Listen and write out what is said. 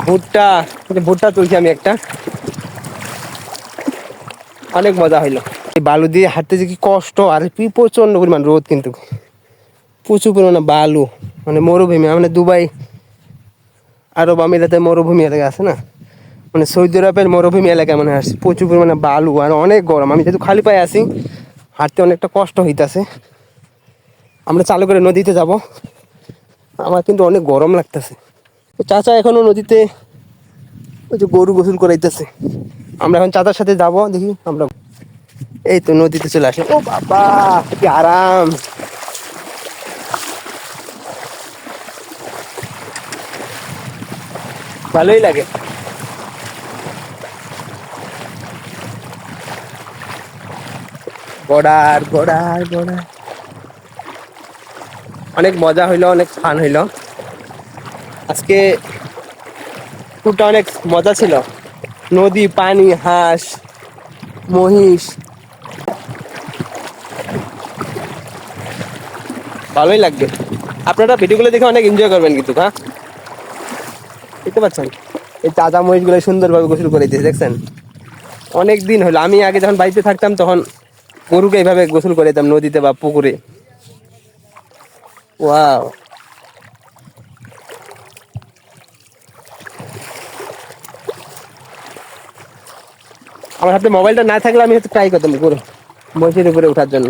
ভুট্টা ভুট্টা তুলছি আমি একটা, অনেক মজা হইলো। এই বালু দিয়ে হাঁটতে যে কি কষ্ট, আর কি প্রচন্ড পরিমাণ রোদ, কিন্তু প্রচুর পরিমাণে বালু, মানে মরুভূমি, মানে দুবাই আরব আমিরাতে মরুভূমি এলাকা আছে না, মানে সৌদি আরবের মরুভূমি এলাকা মনে আসছে, প্রচুর পরিমাণে বালু আর অনেক গরম। আমি যেহেতু খালি পায়ে আছি, হাঁটতে অনেকটা কষ্ট হইতাছে। আমরা চালু করে নদীতে যাব, আমার কিন্তু অনেক গরম লাগতেছে। চাচা এখনো নদীতে ওই যে গরু গোসল করাইতেছে, আমরা এখন চাচার সাথে যাব, দেখি আমরা। এই তো নদীতে চলে আসে, ও বাবা কি আরাম, ভালোই লাগে। বর্ডার বর্ডার বর্ডার, অনেক মজা হইলো, অনেক ফান হইলো আজকে, টুরটা অনেক মজা ছিল। নদী, পানি, হাঁস, মহিষ, ভালোই লাগবে। আপনারা ভিডিওগুলো দেখে অনেক এনজয় করবেন কিন্তু, হ্যাঁ দেখতে পাচ্ছেন এই চাচা মহিষগুলো সুন্দরভাবে গোসল করে দিয়েছে, দেখছেন। অনেক দিন হলো, আমি আগে যখন বাড়িতে থাকতাম তখন গরুকে এইভাবে গোসল করে দিতাম নদীতে বা পুকুরে। ওয়াও, আমার হাতে মোবাইলটা না থাকলে আমি হয়তো ট্রাই করতাম পুরো মহিষের উপরে ওঠার জন্য।